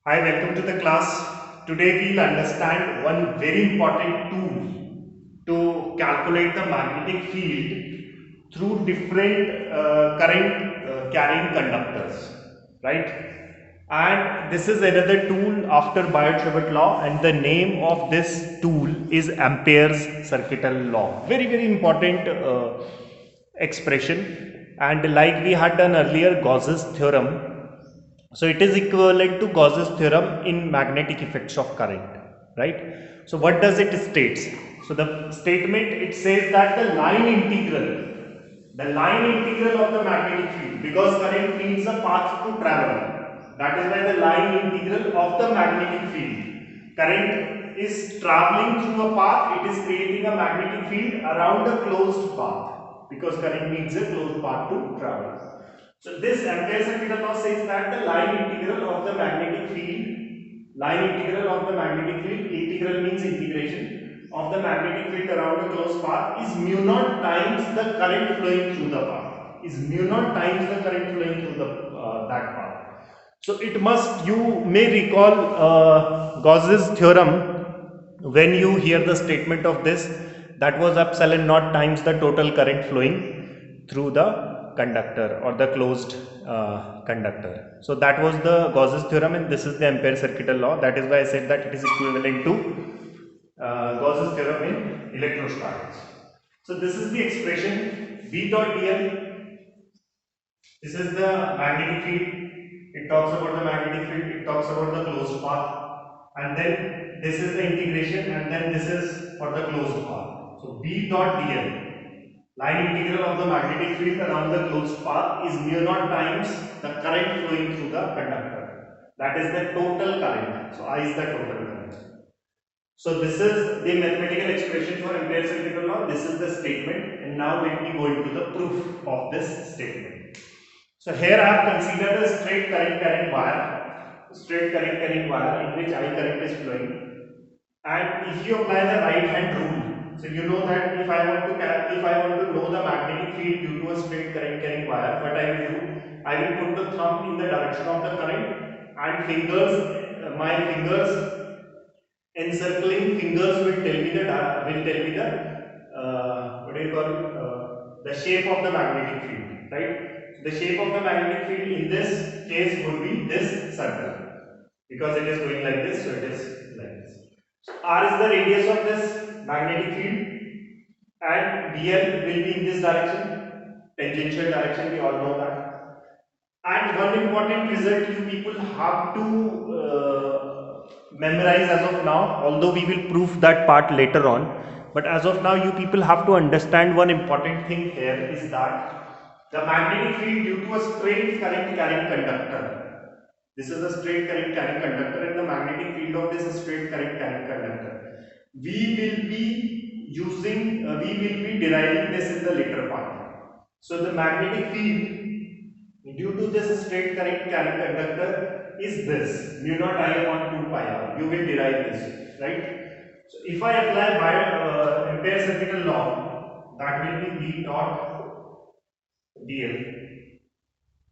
Hi, welcome to the class. Today we'll understand one very important tool to calculate the magnetic field through different current carrying conductors, right? And this is another tool after Biot-Savart law, and the name of this tool is Ampere's circuital law. Very, very important expression. And like we had done earlier, Gauss's theorem, so it is equivalent to Gauss's theorem in magnetic effects of current, right? So what does it states? So the statement, it says that the line integral of the magnetic field, because current needs a path to travel. That is why the line integral of the magnetic field, current is traveling through a path, it is creating a magnetic field around a closed path, because current needs a closed path to travel. So this Ampere's circuital law says that the line integral of the magnetic field, integral means integration of the magnetic field around a closed path is mu naught times the current flowing through the path. Is mu naught times the current flowing through the that path. So it must, you may recall Gauss's theorem when you hear the statement of this, that was epsilon naught times the total current flowing through the conductor or the closed conductor. So that was the Gauss's theorem, and this is the Ampere circuital law. That is why I said that it is equivalent to Gauss's theorem in electrostatics. So this is the expression B dot dl. This is the magnetic field. It talks about the magnetic field. It talks about the closed path, and then this is the integration, and then this is for the closed path. So B dot dl, line integral of the magnetic field around the closed path, is mu naught times the current flowing through the conductor. That is the total current. So I is the total current. So this is the mathematical expression for Ampere circuital law. This is the statement, and now let me go into the proof of this statement. So here I have considered a straight current carrying wire, in which I current is flowing. And if you apply the right hand rule, so you know that if I want to know the magnetic field due to a straight current carrying wire, what I will do, I will put the thumb in the direction of the current, and my fingers, encircling fingers will tell me the what do you call it, the shape of the magnetic field, right? So the shape of the magnetic field in this case would be this circle, because it is going like this, so it is like this. So r is the radius of this magnetic field, and dl will be in this direction, tangential direction, we all know that. And one important result you people have to memorize as of now, although we will prove that part later on. But as of now, you people have to understand one important thing here is that the magnetic field due to a straight current carrying conductor. This is a straight current carrying conductor, and the magnetic field of this straight current carrying conductor. We will be deriving this in the later part. So the magnetic field due to this straight current carrying conductor is this mu naught I upon 2 pi r. You will derive this, right? So if I apply by Ampere circuital law, that will be B dot dl.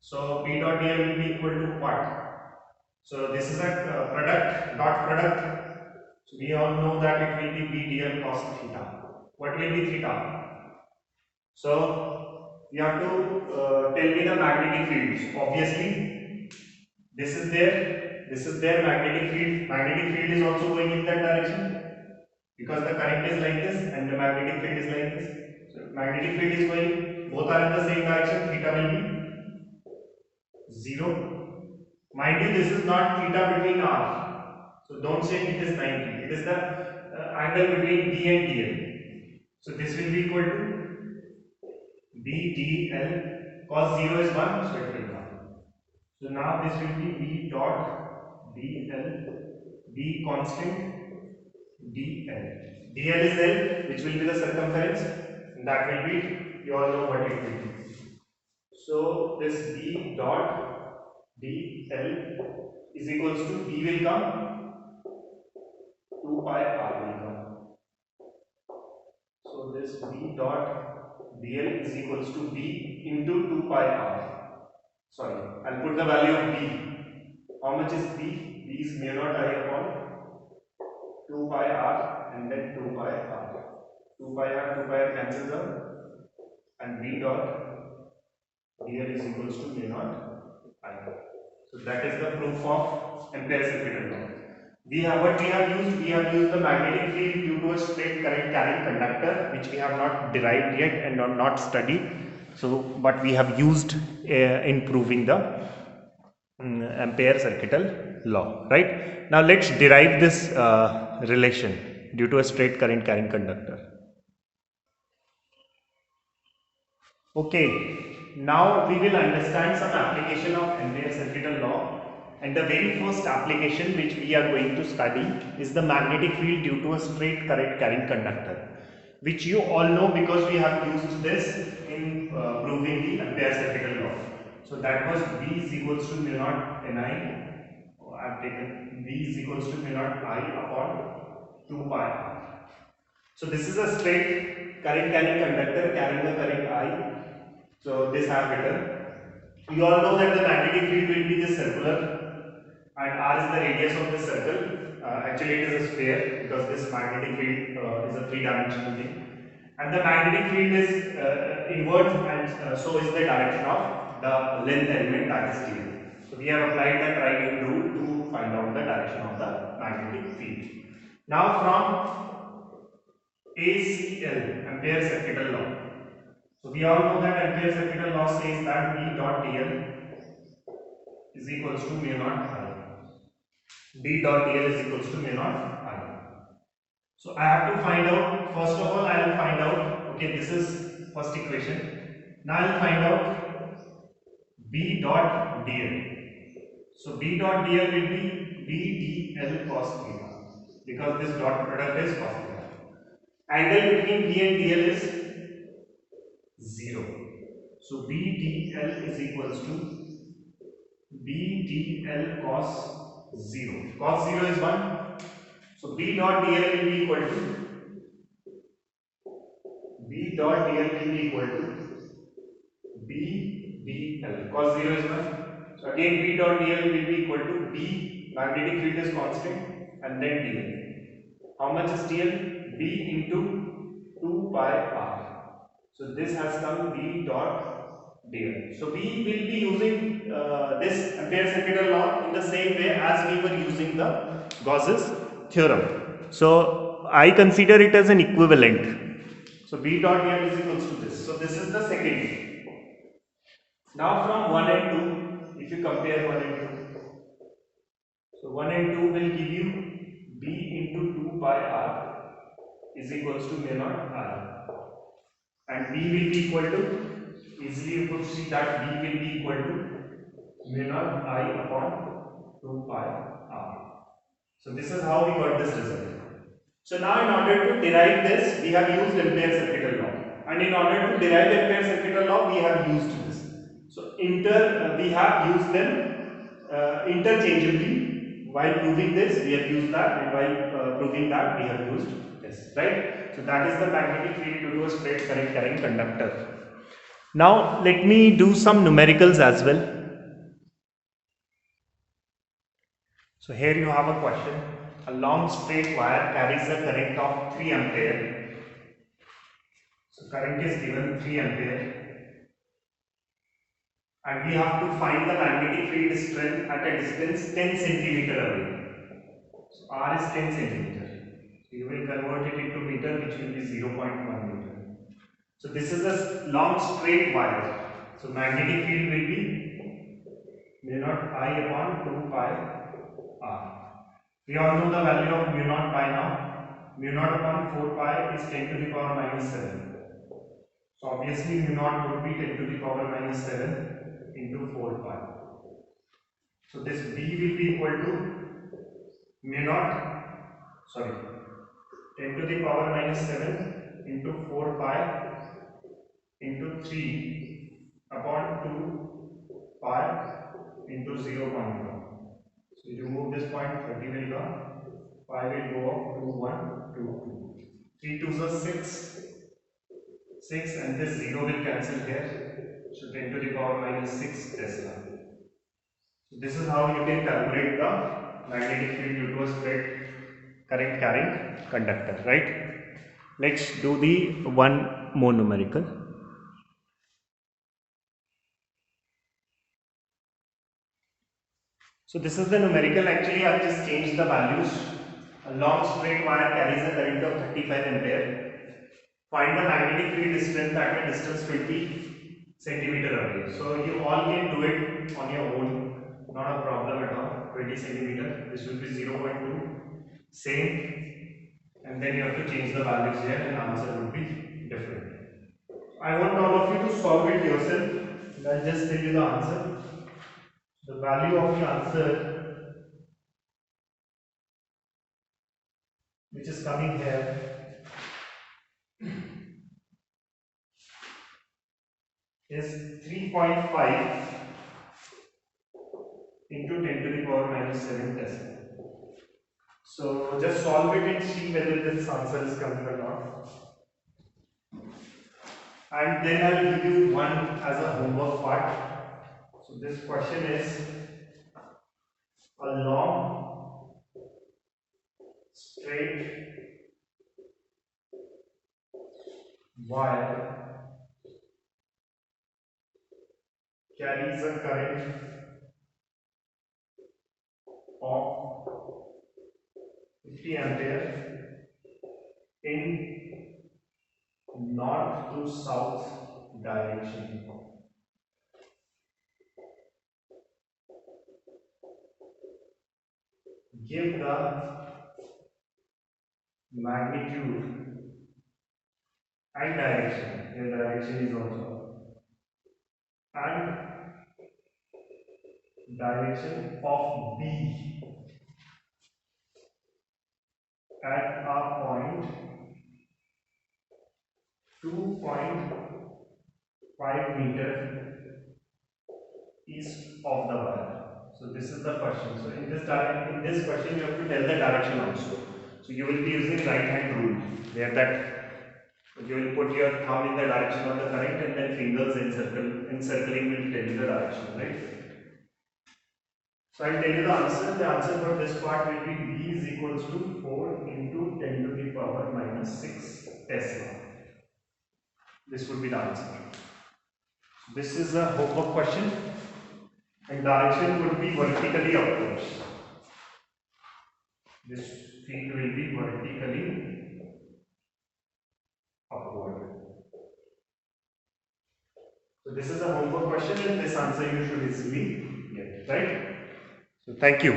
So B dot dl will be equal to what? So this is a dot product. So we all know that it will be B dl cos theta. What will be theta? So you have to tell me the magnetic fields. Obviously, this is their magnetic field. Magnetic field is also going in that direction, because the current is like this and the magnetic field is like this. So magnetic field is going, both are in the same direction. Theta will be 0. Mind you, this is not theta between r. So don't say it is 90. It is the angle between B and dl. So this will be equal to B dl, cos 0 is 1, so it will come. So now this will be B dot dl, B constant dl. dl is L, which will be the circumference, and that will be, you all know what it will be. So this B dot dl is equals to B will come, 2 pi r will come. So this B dot dl is equals to B into 2 pi r. Sorry, I'll put the value of B. How much is B? V is mu naught I upon 2 pi r and then 2 pi r. 2 pi r cancels out, and V dot dl is equals to mu naught I. So that is the proof of Ampere's circuital law. We have used the magnetic field due to a straight current carrying conductor, which we have not derived yet and not studied. So, but we have used in proving the Ampere circuital law. Right now, let's derive this relation due to a straight current carrying conductor. Okay, now we will understand some application of Ampere circuital law, and the very first application which we are going to study is the magnetic field due to a straight current carrying conductor, which you all know because we have used this in proving the Ampere circuital law. So that was V is equals to mu naught Ni. I have taken V is equals to mu naught I upon 2 pi. So this is a straight current carrying conductor carrying a current I. So this I have written. You all know that the magnetic field will be this circular, and R is the radius of this circle. Actually it is a sphere because this magnetic field is a three-dimensional thing. And the magnetic field is inward, and so is the direction of the length element, that is dl. So we have applied the triangle rule to find out the direction of the magnetic field. Now from ACL, Ampere circuital law. So we all know that Ampere circuital law says that V dot dl is equals to mu naught I. D dot dl is equals to mu naught I. So I have to find out, first of all I will find out, okay, this is first equation. Now I will find out B dot dl. So B dot dl will be B dl cos theta, because this dot product is cos theta. Angle between B and dl is 0. So B dl is equals to B dl cos 0. Cos 0 is 1. So B dot dl will be equal to B dot dl will be equal to B dl. Cos 0 is 1. So again B dot dl will be equal to B, magnetic field is constant, and then dl. How much is dl? B into 2 pi r. So this has come B dot dl. So we will be using this Ampere circuital law in the same way as we were using the Gauss's theorem. So I consider it as an equivalent. So B dot dl is equals to this. So this is the second. Now from 1 and 2, if you compare 1 and 2, so 1 and 2 will give you B into 2 pi r is equals to mu naught I. And B will be equal to, easily you could see that B will be equal to mu naught I upon 2 pi r. So this is how we got this result. So now in order to derive this, we have used Ampere circuital law, and in order to derive Ampere circuital law, we have used this. So we have used them interchangeably. While proving this, we have used that, and while proving that, we have used this, right? So that is the magnetic field due to a straight current carrying conductor. Now let me do some numericals as well. So here you have a question. A long straight wire carries a current of 3 ampere. So current is given 3 ampere. And we have to find the magnetic field strength at a distance 10 centimeter away. So R is 10 centimeter. So you will convert it into meter, which will be 0.1 meter. So this is a long straight wire. So magnetic field will be mu naught I upon 2 pi R. We all know the value of mu naught pi now. Mu naught upon 4 pi is 10 to the power minus 7. So obviously mu naught would be 10 to the power minus 7 into 4 pi. So this B will be equal to mu naught, 10 to the power minus 7 into 4 pi into 3 upon 2 pi into 0.1. So you remove this point, 30 will go, pi will go up to 1, 2, 2. 3 2s are 6, and this 0 will cancel here. So 10 to the power minus 6 Tesla. So this is how you can calculate the magnetic field due to a spread current carrying conductor, right? Let's do the one more numerical. So this is the numerical. Actually, I've just changed the values. A long straight wire carries a current of 35 ampere. Find the magnetic field strength at a distance 20 centimeter away. So you all can do it on your own. Not a problem at all. 20 centimeter. This will be 0.2. Same. And then you have to change the values here and answer would be different. I want all of you to solve it yourself. And I'll just tell you the answer. The value of the answer, which is coming here, is 3.5 into 10 to the power minus 7 Tesla. So just solve it and see whether this answer is coming or not. And then I will give you one as a homework part. So this question is a long, straight wire carries a current of 50 ampere in north to south direction. Give the magnitude and direction. Your direction is also and direction of B at a point 2.5 meter east of the wire. So this is the question. So in this question you have to tell the direction also. So you will be using right hand rule where that you will put your thumb in the direction of the current and then fingers encircling will tell you the direction, right? So I'll tell you the answer. The answer for this part will be B is equals to 4 into 10 to the power minus 6 Tesla. This would be the answer. This is a homework question and direction would be vertically upwards. This field will be vertically upward. So this is a homework question and this answer you should easily get, right? So thank you.